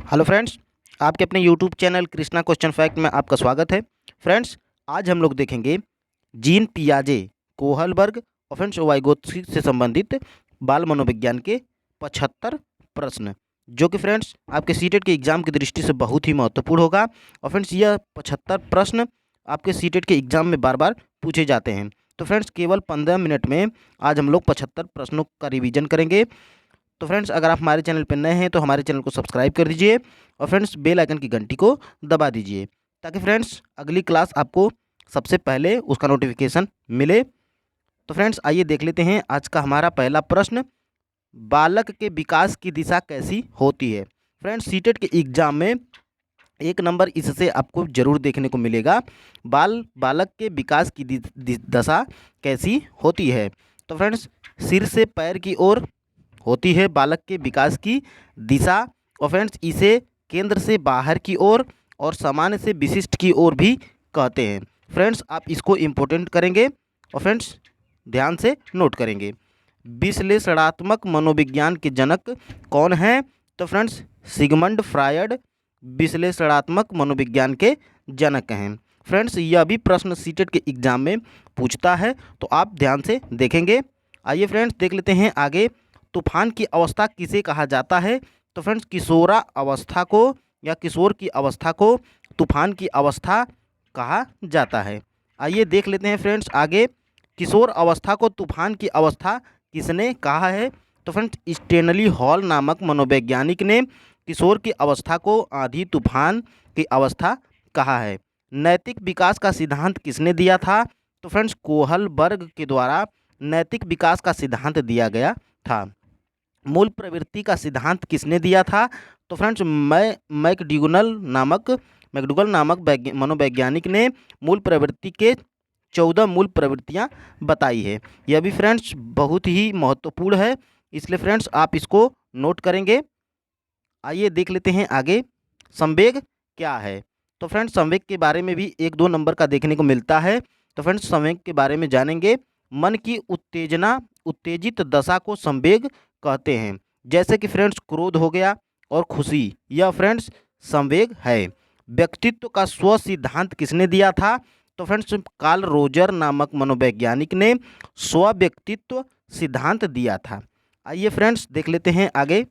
Hello friends, आपके अपने YouTube channel Krishna question fact में आपका स्वागत है। फ्रेंड्स, आज हम लोग देखेंगे जीन पियाजे कोहलबर्ग और फ्रेंड्स वाइगोत्स्की से संबंधित बाल मनोविज्ञान के 75 प्रश्न, जो कि फ्रेंड्स आपके सीटेट के एग्जाम की दृष्टि से बहुत ही महत्वपूर्ण होगा। और फ्रेंड्स यह 75 प्रश्न आपके सीटेट के एग्जाम में बार बार पूछे जाते हैं। तो फ्रेंड्स केवल 15 मिनट में आज हम लोग 75 प्रश्नों का रिवीजन करेंगे। तो फ्रेंड्स, अगर आप हमारे चैनल पर नए हैं तो हमारे चैनल को सब्सक्राइब कर दीजिए और फ्रेंड्स बेल आइकन की घंटी को दबा दीजिए, ताकि फ्रेंड्स अगली क्लास आपको सबसे पहले उसका नोटिफिकेशन मिले। तो फ्रेंड्स आइए देख लेते हैं आज का हमारा पहला प्रश्न। बालक के विकास की दिशा कैसी होती है? फ्रेंड्स सीटेट के एग्जाम में एक नंबर इससे आपको जरूर देखने को मिलेगा। बालक के विकास की दशा कैसी होती है? तो फ्रेंड्स सिर से पैर की ओर होती है बालक के विकास की दिशा। और फ्रेंड्स इसे केंद्र से बाहर की ओर और सामान्य से विशिष्ट की ओर भी कहते हैं। फ्रेंड्स आप इसको इम्पोर्टेंट करेंगे और फ्रेंड्स ध्यान से नोट करेंगे। विश्लेषणात्मक मनोविज्ञान के जनक कौन हैं? तो फ्रेंड्स सिगमंड फ्रायड विश्लेषणात्मक मनोविज्ञान के जनक हैं। फ्रेंड्स यह भी प्रश्न सीटेट के एग्जाम में पूछता है, तो आप ध्यान से देखेंगे। आइए फ्रेंड्स देख लेते हैं आगे। तूफान की अवस्था किसे कहा जाता है? तो फ्रेंड्स किशोरा अवस्था को या किशोर की अवस्था को तूफान की अवस्था कहा जाता है। आइए देख लेते हैं फ्रेंड्स आगे। किशोर अवस्था को तूफान की अवस्था किसने कहा है? तो फ्रेंड्स स्टेनली हॉल नामक मनोवैज्ञानिक ने किशोर की अवस्था को आंधी तूफान की अवस्था कहा है। नैतिक विकास का सिद्धांत किसने दिया था? तो फ्रेंड्स कोहलबर्ग के द्वारा नैतिक विकास का सिद्धांत दिया गया था। मूल प्रवृत्ति का सिद्धांत किसने दिया था? तो फ्रेंड्स मैकडूगल नामक मनोवैज्ञानिक ने मूल प्रवृत्ति के 14 मूल प्रवृत्तियां बताई है। यह भी फ्रेंड्स बहुत ही महत्वपूर्ण है, इसलिए फ्रेंड्स आप इसको नोट करेंगे। आइए देख लेते हैं आगे। संवेग क्या है? तो फ्रेंड्स संवेग के बारे में भी 1-2 नंबर का देखने को मिलता है। तो फ्रेंड्स संवेग के बारे में जानेंगे। मन की उत्तेजित दशा को संवेग कहते हैं, जैसे कि फ्रेंड्स क्रोध हो गया और खुशी, यह फ्रेंड्स संवेग है। व्यक्तित्व का स्व सिद्धांत किसने दिया था? तो फ्रेंड्स कार्ल रोजर नामक मनोवैज्ञानिक ने स्व व्यक्तित्व सिद्धांत दिया था। आइए फ्रेंड्स देख लेते हैं आगे।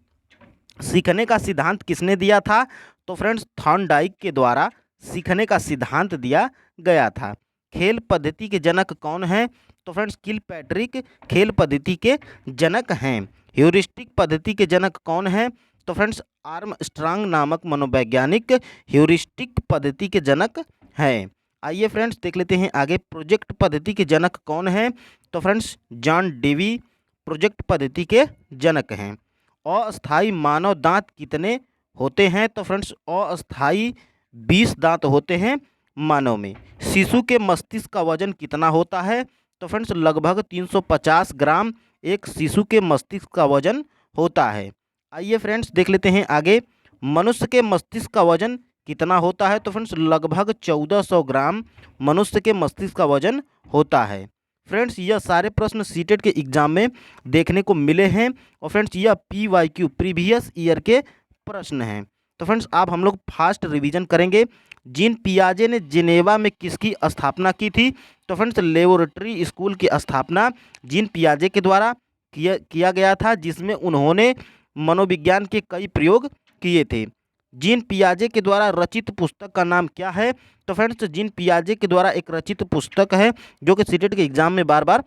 सीखने का सिद्धांत किसने दिया था? तो फ्रेंड्स थॉर्नडाइक के द्वारा सीखने का सिद्धांत दिया गया था। खेल पद्धति के जनक कौन हैं? तो फ्रेंड्स किलपैट्रिक खेल पद्धति के जनक हैं। ह्यूरिस्टिक पद्धति के जनक कौन हैं? तो फ्रेंड्स आर्मस्ट्रांग नामक मनोवैज्ञानिक ह्यूरिस्टिक पद्धति के जनक हैं। आइए फ्रेंड्स देख लेते हैं आगे। प्रोजेक्ट पद्धति के जनक कौन हैं? तो फ्रेंड्स जॉन डेवी प्रोजेक्ट पद्धति के जनक हैं। अस्थायी मानव दांत कितने होते हैं? तो फ्रेंड्स अस्थायी 20 दांत होते हैं मानव में। शिशु के मस्तिष्क का वजन कितना होता है? तो फ्रेंड्स लगभग 350 ग्राम एक शिशु के मस्तिष्क का वजन होता है। आइए फ्रेंड्स देख लेते हैं आगे। मनुष्य के मस्तिष्क का वजन कितना होता है? तो फ्रेंड्स लगभग 1400 ग्राम मनुष्य के मस्तिष्क का वजन होता है। फ्रेंड्स यह सारे प्रश्न सीटेट के एग्जाम में देखने को मिले हैं और फ्रेंड्स यह PYQ प्रीवियस ईयर के प्रश्न हैं। तो फ्रेंड्स आप हम लोग फास्ट रिवीजन करेंगे। जीन पियाजे ने जिनेवा में किसकी स्थापना की थी? तो फ्रेंड्स लेबोरेटरी स्कूल की स्थापना जीन पियाजे के द्वारा किया गया था, जिसमें उन्होंने मनोविज्ञान के कई प्रयोग किए थे। जीन पियाजे के द्वारा रचित पुस्तक का नाम क्या है? तो फ्रेंड्स जीन पियाजे के द्वारा एक रचित पुस्तक है जो कि सीटेट के एग्जाम में बार बार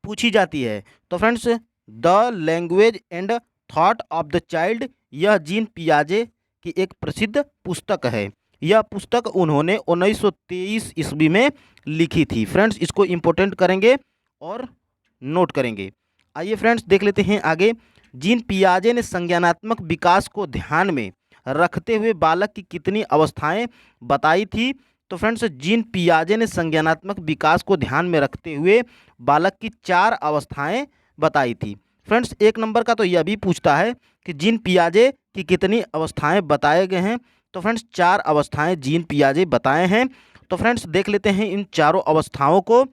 पूछी जाती है। तो friends the language and thought of the child, यह जीन पियाजे की एक प्रसिद्ध पुस्तक है। यह पुस्तक उन्होंने 1923 ईस्वी में लिखी थी। फ्रेंड्स इसको इम्पोर्टेंट करेंगे और नोट करेंगे। आइए फ्रेंड्स देख लेते हैं आगे। जीन पियाजे ने संज्ञानात्मक विकास को ध्यान में रखते हुए बालक की कितनी अवस्थाएं बताई थी? तो फ्रेंड्स जीन पियाजे ने संज्ञानात्मक विकास को ध्यान में रखते हुए बालक की 4 अवस्थाएं बताई थी। फ्रेंड्स 1 नंबर का तो यह भी पूछता है कि जीन पियाजे की कितनी अवस्थाएं बताए गए हैं? तो फ्रेंड्स 4 अवस्थाएं जीन पियाजे बताए हैं। तो फ्रेंड्स देख लेते हैं इन चारों अवस्थाओं को।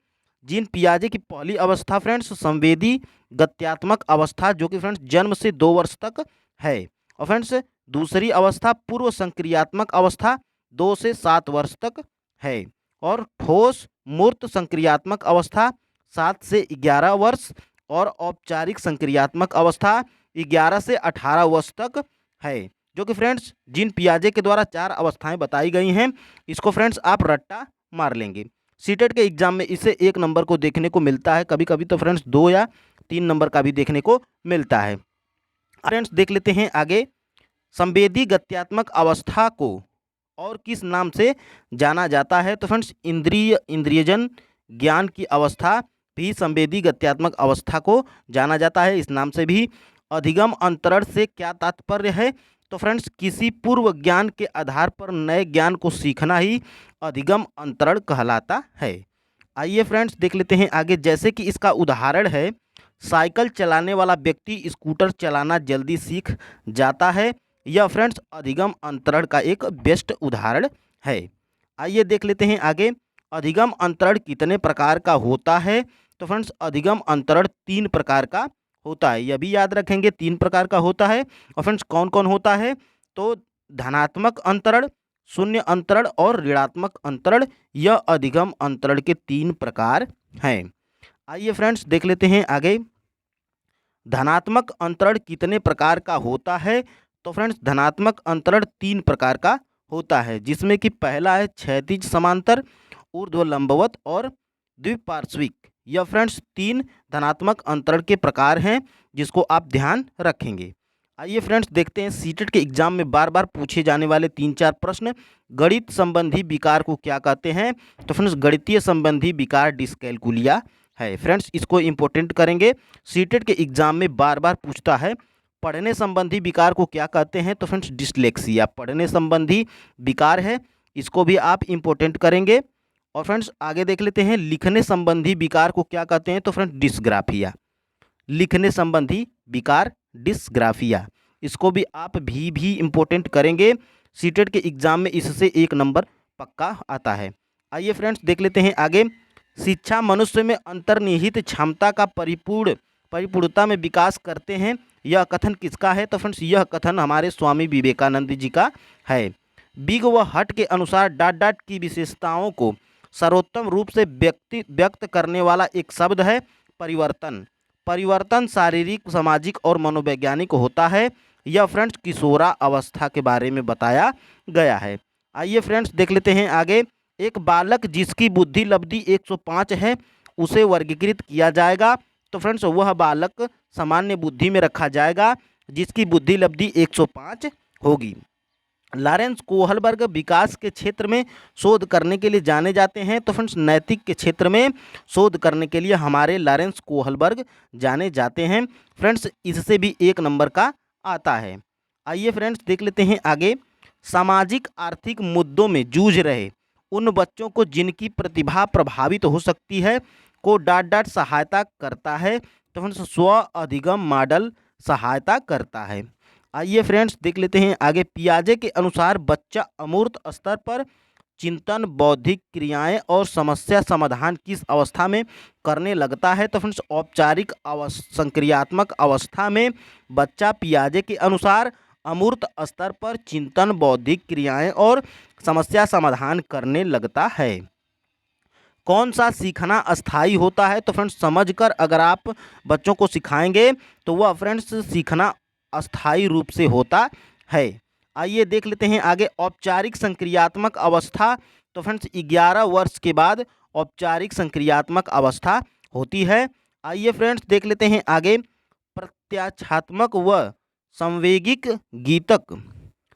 जीन पियाजे की पहली अवस्था फ्रेंड्स संवेदी गत्यात्मक अवस्था, जो कि फ्रेंड्स जन्म से 2 वर्ष तक है। और फ्रेंड्स दूसरी अवस्था पूर्व संक्रियात्मक अवस्था 2 से 7 वर्ष तक है और ठोस मूर्त संक्रियात्मक अवस्था 7 से 11 वर्ष और औपचारिक संक्रियात्मक अवस्था 11 से 18 वर्ष तक है। जो कि फ्रेंड्स जीन पियाजे के द्वारा 4 अवस्थाएं बताई गई हैं। इसको फ्रेंड्स आप रट्टा मार लेंगे। सीटेट के एग्जाम में इसे 1 नंबर को देखने को मिलता है, कभी कभी तो फ्रेंड्स 2 या 3 नंबर का भी देखने को मिलता है। फ्रेंड्स देख लेते हैं आगे, संवेदी गत्यात्मक अवस्था को और किस नाम से जाना जाता है? तो फ्रेंड्स इंद्रियजन ज्ञान की अवस्था भी संवेदी गत्यात्मक अवस्था को जाना जाता है, इस नाम से भी। अधिगम अंतरण से क्या तात्पर्य है? तो फ्रेंड्स किसी पूर्व ज्ञान के आधार पर नए ज्ञान को सीखना ही अधिगम अंतरण कहलाता है। आइए फ्रेंड्स देख लेते हैं आगे, जैसे कि इसका उदाहरण है, साइकिल चलाने वाला व्यक्ति स्कूटर चलाना जल्दी सीख जाता है। यह फ्रेंड्स अधिगम अंतरण का एक बेस्ट उदाहरण है। आइए देख लेते हैं आगे, अधिगम अंतरण कितने प्रकार का होता है? तो फ्रेंड्स अधिगम अंतरण 3 प्रकार का होता है, यह भी याद रखेंगे 3 प्रकार का होता है। और फ्रेंड्स कौन कौन होता है? तो धनात्मक अंतरण, शून्य अंतरण और ऋणात्मक अंतरण, यह अधिगम अंतरण के 3 प्रकार हैं। आइए फ्रेंड्स देख लेते हैं आगे, धनात्मक अंतरण कितने प्रकार का होता है? तो फ्रेंड्स धनात्मक अंतरण 3 प्रकार का होता है, जिसमें कि पहला है क्षैतिज समांतर, ऊर्ध्व लंबवत और द्विपार्श्विक। यह फ्रेंड्स 3 धनात्मक अंतरण के प्रकार हैं, जिसको आप ध्यान रखेंगे। आइए फ्रेंड्स देखते हैं सीटेट के एग्जाम में बार बार पूछे जाने वाले 3-4 प्रश्न। गणित संबंधी विकार को क्या कहते हैं? तो फ्रेंड्स गणितीय संबंधी विकार डिस्कैलकुलिया है। फ्रेंड्स इसको इंपॉर्टेंट करेंगे, सीटेट के एग्जाम में बार बार पूछता है। पढ़ने संबंधी विकार को क्या कहते हैं? तो फ्रेंड्स डिस्लेक्सिया पढ़ने संबंधी विकार है, इसको भी आप इंपॉर्टेंट करेंगे। और फ्रेंड्स आगे देख लेते हैं, लिखने संबंधी विकार को क्या कहते हैं? तो फ्रेंड्स डिस्ग्राफिया, लिखने संबंधी विकार डिस्ग्राफिया, इसको भी आप भी इंपॉर्टेंट करेंगे। सीटेट के एग्जाम में इससे 1 नंबर पक्का आता है। आइए फ्रेंड्स देख लेते हैं आगे, शिक्षा मनुष्य में अंतर्निहित क्षमता का परिपूर्णता में विकास करते हैं, यह कथन किसका है? तो फ्रेंड्स यह कथन हमारे स्वामी विवेकानंद जी का है। बिग व हट के अनुसार डॉट की विशेषताओं को सर्वोत्तम रूप से व्यक्त करने वाला एक शब्द है परिवर्तन। परिवर्तन शारीरिक, सामाजिक और मनोवैज्ञानिक होता है। यह फ्रेंड्स किशोरा अवस्था के बारे में बताया गया है। आइए फ्रेंड्स देख लेते हैं आगे, एक बालक जिसकी बुद्धि लब्धि 105 है उसे वर्गीकृत किया जाएगा। तो फ्रेंड्स वह बालक सामान्य बुद्धि में रखा जाएगा जिसकी बुद्धि लब्धि 105 होगी। लॉरेंस कोहलबर्ग विकास के क्षेत्र में शोध करने के लिए जाने जाते हैं। तो फ्रेंड्स नैतिक के क्षेत्र में शोध करने के लिए हमारे लॉरेंस कोहलबर्ग जाने जाते हैं। फ्रेंड्स इससे भी 1 नंबर का आता है। आइए फ्रेंड्स देख लेते हैं आगे, सामाजिक आर्थिक मुद्दों में जूझ रहे उन बच्चों को जिनकी प्रतिभा प्रभावित हो सकती है को डॉट सहायता करता है। तो फ्रेंड्स स्व अधिगम मॉडल सहायता करता है। आइए फ्रेंड्स देख लेते हैं आगे, पियाजे के अनुसार बच्चा अमूर्त स्तर पर चिंतन, बौद्धिक क्रियाएं और समस्या समाधान किस अवस्था में करने लगता है? तो फ्रेंड्स औपचारिक संक्रियात्मक अवस्था में बच्चा पियाजे के अनुसार अमूर्त स्तर पर चिंतन, बौद्धिक क्रियाएं और समस्या समाधान करने लगता है। कौन सा सीखना अस्थाई होता है? तो फ्रेंड्स समझकर अगर आप बच्चों को सिखाएंगे तो वह फ्रेंड्स सीखना अस्थाई रूप से होता है। आइए देख लेते हैं आगे, औपचारिक संक्रियात्मक अवस्था। तो फ्रेंड्स 11 वर्ष के बाद औपचारिक संक्रियात्मक अवस्था होती है। आइए फ्रेंड्स देख लेते हैं आगे, प्रत्याक्षात्मक व संवेगिक गीतक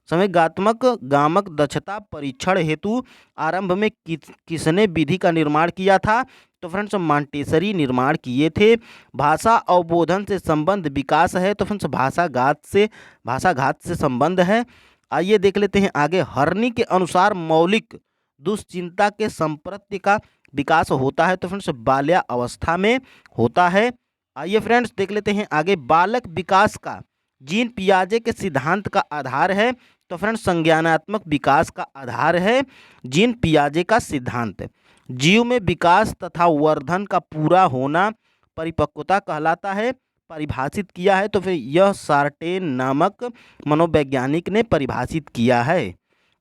संवेगात्मक गामक दक्षता परीक्षण हेतु आरंभ में किसने विधि का निर्माण किया था? तो फ्रेंड्स मॉन्टेसरी निर्माण किए थे। भाषा अवबोधन से संबंध विकास है। तो फ्रेंड्स भाषाघात से संबंध है। आइए देख लेते हैं आगे, हर्नी के अनुसार मौलिक दुश्चिंता के संप्रत्य का विकास होता है। तो फ्रेंड्स बाल्यावस्था में होता है। आइए फ्रेंड्स देख लेते हैं आगे, बालक विकास का जीन पियाजे के सिद्धांत का आधार है। तो फ्रेंड्स संज्ञानात्मक विकास का आधार है जीन पियाजे का सिद्धांत। जीव में विकास तथा वर्धन का पूरा होना परिपक्वता कहलाता है। परिभाषित किया है? तो फिर यह सार्टेन नामक मनोवैज्ञानिक ने परिभाषित किया है।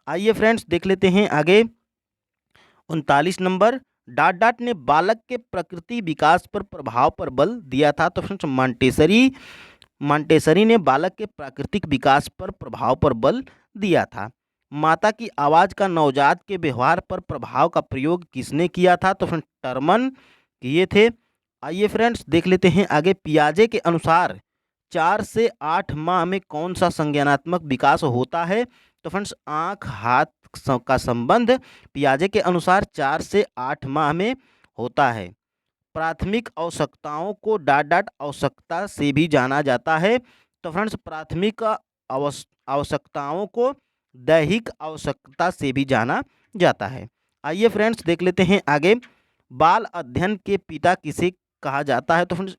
आइए फ्रेंड्स देख लेते हैं आगे 39 नंबर, डाट ने बालक के प्रकृति विकास पर प्रभाव पर बल दिया था। तो फ्रेंड्स मॉन्टेसरी ने बालक के प्राकृतिक विकास पर प्रभाव पर बल दिया था। माता की आवाज़ का नवजात के व्यवहार पर प्रभाव का प्रयोग किसने किया था? तो फ्रेंड्स टर्मन किए थे। आइए फ्रेंड्स देख लेते हैं आगे, पियाजे के अनुसार 4 से 8 माह में कौन सा संज्ञानात्मक विकास होता है? तो फ्रेंड्स आँख हाथ का संबंध पियाजे के अनुसार 4 से 8 माह में होता है। प्राथमिक आवश्यकताओं को डाट आवश्यकता से भी जाना जाता है। तो फ्रेंड्स प्राथमिक आवश्यकताओं को दैहिक आवश्यकता से भी जाना जाता है। आइए फ्रेंड्स देख लेते हैं आगे, बाल अध्ययन के पिता किसे कहा जाता है? तो फ्रेंड्स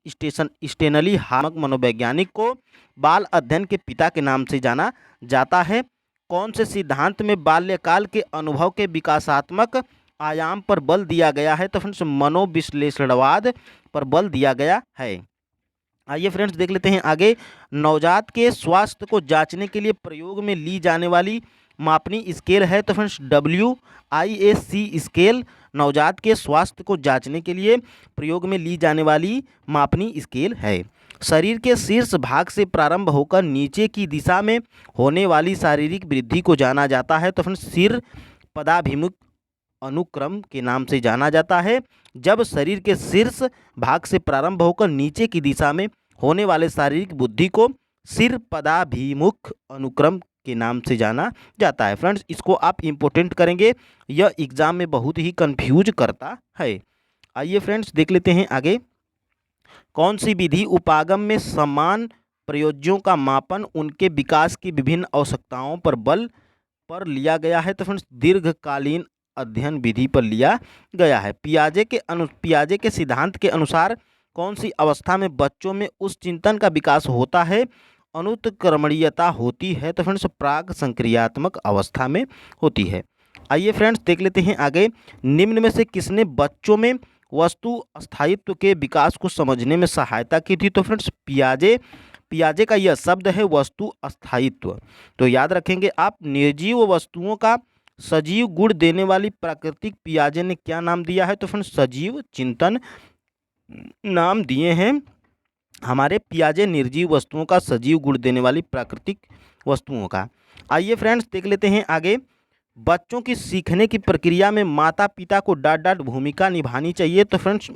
स्टेनली नामक मनोवैज्ञानिक को बाल अध्ययन के पिता के नाम से जाना जाता है। कौन से सिद्धांत में बाल्यकाल के अनुभव के विकासात्मक आयाम पर बल दिया गया है? तो फ्रेंड्स मनोविश्लेषणवाद पर बल दिया गया है। आइए फ्रेंड्स देख लेते हैं आगे, नवजात के स्वास्थ्य को जांचने के लिए प्रयोग में ली जाने वाली मापनी स्केल है? तो फ्रेंड्स WIAC स्केल नवजात के स्वास्थ्य को जांचने के लिए प्रयोग में ली जाने वाली मापनी स्केल है। शरीर के शीर्ष भाग से प्रारंभ होकर नीचे की दिशा में होने वाली शारीरिक वृद्धि को जाना जाता है। तो फ्रेंड्स सिर पदाभिमुख अनुक्रम के नाम से जाना जाता है। जब शरीर के शीर्ष भाग से प्रारंभ होकर नीचे की दिशा में होने वाले शारीरिक वृद्धि को सिर पदाभिमुख अनुक्रम के नाम से जाना जाता है। फ्रेंड्स इसको आप इम्पोर्टेंट करेंगे, यह एग्जाम में बहुत ही कंफ्यूज करता है। आइए फ्रेंड्स देख लेते हैं आगे, कौन सी विधि उपागम में समान प्रयोज्यों का मापन उनके विकास की विभिन्न आवश्यकताओं पर बल पर लिया गया है? तो फ्रेंड्स दीर्घकालीन अध्ययन विधि पर लिया गया है। पियाजे के सिद्धांत के अनुसार कौन सी अवस्था में बच्चों में उस चिंतन का विकास होता है अनुत्क्रमणीयता होती है? तो फ्रेंड्स प्राक संक्रियात्मक अवस्था में होती है। आइए फ्रेंड्स देख लेते हैं आगे, निम्न में से किसने बच्चों में वस्तु स्थायित्व के विकास को समझने में सहायता की थी? तो फ्रेंड्स पियाजे का यह शब्द है वस्तु स्थायित्व। तो याद रखेंगे आप, निर्जीव वस्तुओं का सजीव गुण देने वाली प्राकृतिक पियाजे ने क्या नाम दिया है? तो फ्रेंड्स सजीव चिंतन नाम दिए हैं हमारे पियाजे, निर्जीव वस्तुओं का सजीव गुण देने वाली प्राकृतिक वस्तुओं का। आइए फ्रेंड्स देख लेते हैं आगे, बच्चों की सीखने की प्रक्रिया में माता पिता को डाट भूमिका निभानी चाहिए? तो फ्रेंड्स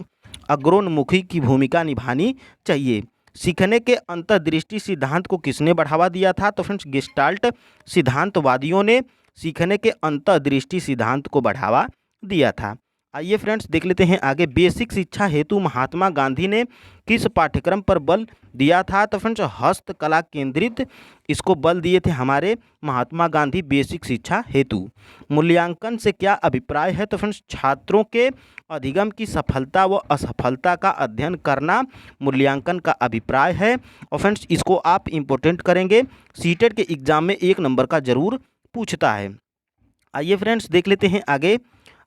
अग्रोन्मुखी की भूमिका निभानी चाहिए। सीखने के अंतर्दृष्टि सिद्धांत को किसने बढ़ावा दिया था? तो फ्रेंड्स गेस्टाल्ट सिद्धांतवादियों ने सीखने के अंतर्दृष्टि सिद्धांत को बढ़ावा दिया था। आइए फ्रेंड्स देख लेते हैं आगे, बेसिक शिक्षा हेतु महात्मा गांधी ने किस पाठ्यक्रम पर बल दिया था? तो फ्रेंड्स हस्तकला केंद्रित इसको बल दिए थे हमारे महात्मा गांधी बेसिक शिक्षा हेतु। मूल्यांकन से क्या अभिप्राय है? तो फ्रेंड्स छात्रों के अधिगम की सफलता व असफलता का अध्ययन करना मूल्यांकन का अभिप्राय है। और फ्रेंड्स इसको आप इम्पोर्टेंट करेंगे, सीटेट के एग्जाम में 1 नंबर का जरूर पूछता है। आइए फ्रेंड्स देख लेते हैं आगे,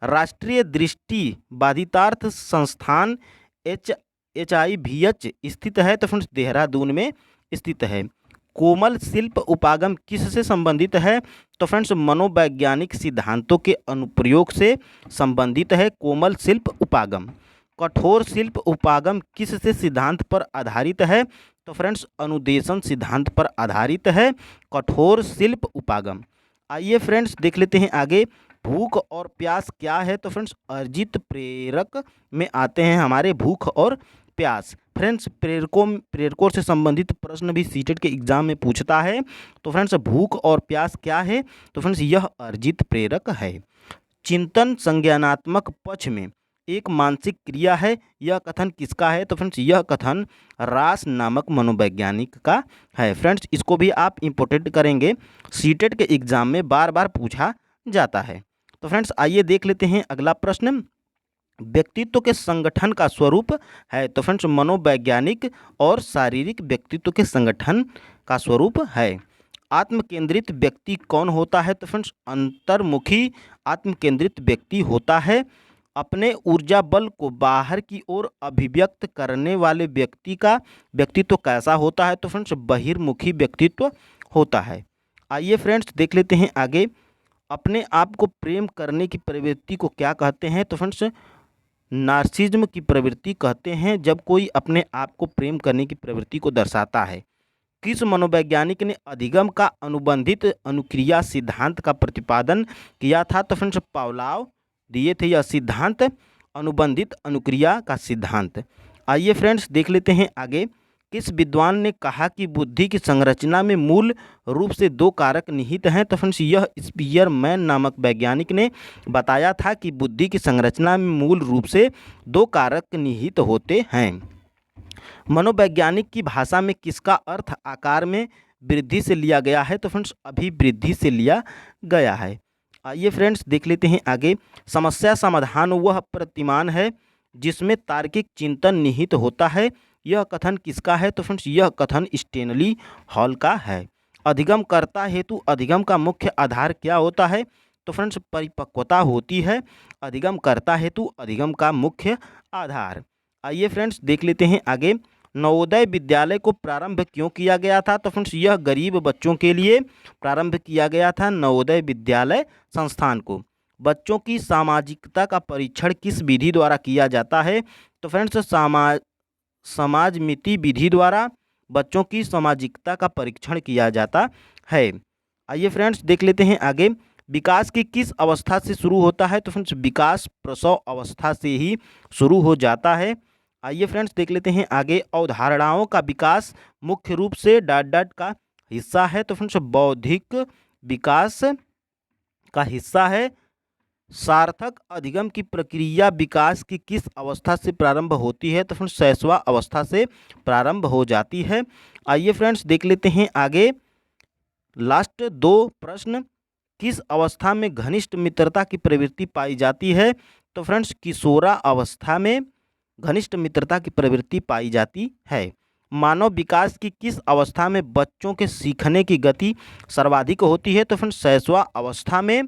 राष्ट्रीय दृष्टि बाधितार्थ संस्थान HIVH स्थित है? तो फ्रेंड्स देहरादून में स्थित है। कोमल शिल्प उपागम किससे संबंधित है? तो फ्रेंड्स मनोवैज्ञानिक सिद्धांतों के अनुप्रयोग से संबंधित है कोमल शिल्प उपागम। कठोर शिल्प उपागम किससे सिद्धांत पर आधारित है? तो फ्रेंड्स अनुदेशन सिद्धांत पर आधारित है कठोर शिल्प उपागम। आइए फ्रेंड्स देख लेते हैं आगे, भूख और प्यास क्या है? तो फ्रेंड्स अर्जित प्रेरक में आते हैं हमारे भूख और प्यास। फ्रेंड्स प्रेरकों से संबंधित प्रश्न भी सीटेट के एग्जाम में पूछता है। तो फ्रेंड्स भूख और प्यास क्या है? तो फ्रेंड्स यह अर्जित प्रेरक है। चिंतन संज्ञानात्मक पक्ष में एक मानसिक क्रिया है, यह कथन किसका है? तो फ्रेंड्स यह कथन रास नामक मनोवैज्ञानिक का है। फ्रेंड्स इसको भी आप इम्पोर्टेंट करेंगे, सीटेट के एग्जाम में बार बार पूछा जाता है। तो फ्रेंड्स आइए देख लेते हैं अगला प्रश्न, व्यक्तित्व के संगठन का स्वरूप है? तो फ्रेंड्स मनोवैज्ञानिक और शारीरिक व्यक्तित्व के संगठन का स्वरूप है। आत्मकेंद्रित व्यक्ति कौन होता है? तो फ्रेंड्स अंतर्मुखी आत्मकेंद्रित व्यक्ति होता है। अपने ऊर्जा बल को बाहर की ओर अभिव्यक्त करने वाले व्यक्ति का व्यक्तित्व कैसा होता है? तो फ्रेंड्स बहिर्मुखी व्यक्तित्व होता है। आइए फ्रेंड्स देख लेते हैं आगे, अपने आप को प्रेम करने की प्रवृत्ति को क्या कहते हैं? तो फ्रेंड्स नार्सिज्म की प्रवृत्ति कहते हैं, जब कोई अपने आप को प्रेम करने की प्रवृत्ति को दर्शाता है। किस मनोवैज्ञानिक ने अधिगम का अनुबंधित अनुक्रिया सिद्धांत का प्रतिपादन किया था? तो फ्रेंड्स पावलोव दिए थे यह सिद्धांत, अनुबंधित अनुक्रिया का सिद्धांत। आइए फ्रेंड्स देख लेते हैं आगे, किस विद्वान ने कहा कि बुद्धि की संरचना में मूल रूप से दो कारक निहित हैं? तो फ्रेंड्स यह स्पीयरमैन नामक वैज्ञानिक ने बताया था कि बुद्धि की संरचना में मूल रूप से दो कारक निहित होते हैं। मनोवैज्ञानिक की भाषा में किसका अर्थ आकार में वृद्धि से लिया गया है? तो फ्रेंड्स अभिवृद्धि से लिया गया है। आइए फ्रेंड्स देख लेते हैं आगे, समस्या समाधान वह प्रतिमान है जिसमें तार्किक चिंतन निहित होता है, यह कथन किसका है? तो फ्रेंड्स यह कथन स्टैनली हॉल का है। अधिगमकर्ता हेतु अधिगम का मुख्य आधार क्या होता है? तो फ्रेंड्स परिपक्वता होती है अधिगमकर्ता हेतु अधिगम का मुख्य आधार। आइए फ्रेंड्स देख लेते हैं आगे, नवोदय विद्यालय को प्रारंभ क्यों किया गया था? तो फ्रेंड्स यह गरीब बच्चों के लिए प्रारंभ किया गया था नवोदय विद्यालय संस्थान को। बच्चों की सामाजिकता का परीक्षण किस विधि द्वारा किया जाता है? तो फ्रेंड्स समाजमिति विधि द्वारा बच्चों की सामाजिकता का परीक्षण किया जाता है। आइए फ्रेंड्स देख लेते हैं आगे, विकास की किस अवस्था से शुरू होता है? तो फ्रेंड्स विकास प्रसव अवस्था से ही शुरू हो जाता है। आइए फ्रेंड्स देख लेते हैं आगे, अवधारणाओं का विकास मुख्य रूप से डॉट का हिस्सा है। तो फ्रेंड्स बौद्धिक विकास का हिस्सा है। सार्थक अधिगम की प्रक्रिया विकास की किस अवस्था से प्रारंभ होती है? तो फ्रेंड्स शैशवा अवस्था से प्रारंभ हो जाती है। आइए फ्रेंड्स देख लेते हैं आगे, लास्ट दो प्रश्न, किस अवस्था में घनिष्ठ मित्रता की प्रवृत्ति पाई जाती है? तो फ्रेंड्स किशोरा अवस्था में घनिष्ठ मित्रता की प्रवृत्ति पाई जाती है। मानव विकास की किस अवस्था में बच्चों के सीखने की गति सर्वाधिक होती है? तो फ्रेंड्स शैशवा अवस्था में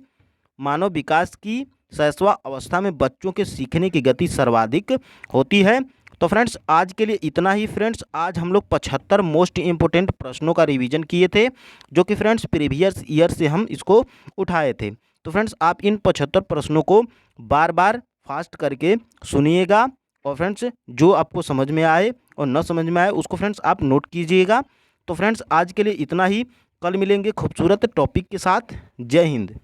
मानव विकास की शैशवा अवस्था में बच्चों के सीखने की गति सर्वाधिक होती है। तो फ्रेंड्स आज के लिए इतना ही। फ्रेंड्स आज हम लोग 75 मोस्ट इम्पोर्टेंट प्रश्नों का रिवीजन किए थे, जो कि फ्रेंड्स प्रीवियस ईयर से हम इसको उठाए थे। तो फ्रेंड्स आप इन 75 प्रश्नों को बार बार फास्ट करके सुनिएगा, और फ्रेंड्स जो आपको समझ में आए और न समझ में आए उसको फ्रेंड्स आप नोट कीजिएगा। तो फ्रेंड्स आज के लिए इतना ही, कल मिलेंगे खूबसूरत टॉपिक के साथ। जय हिंद।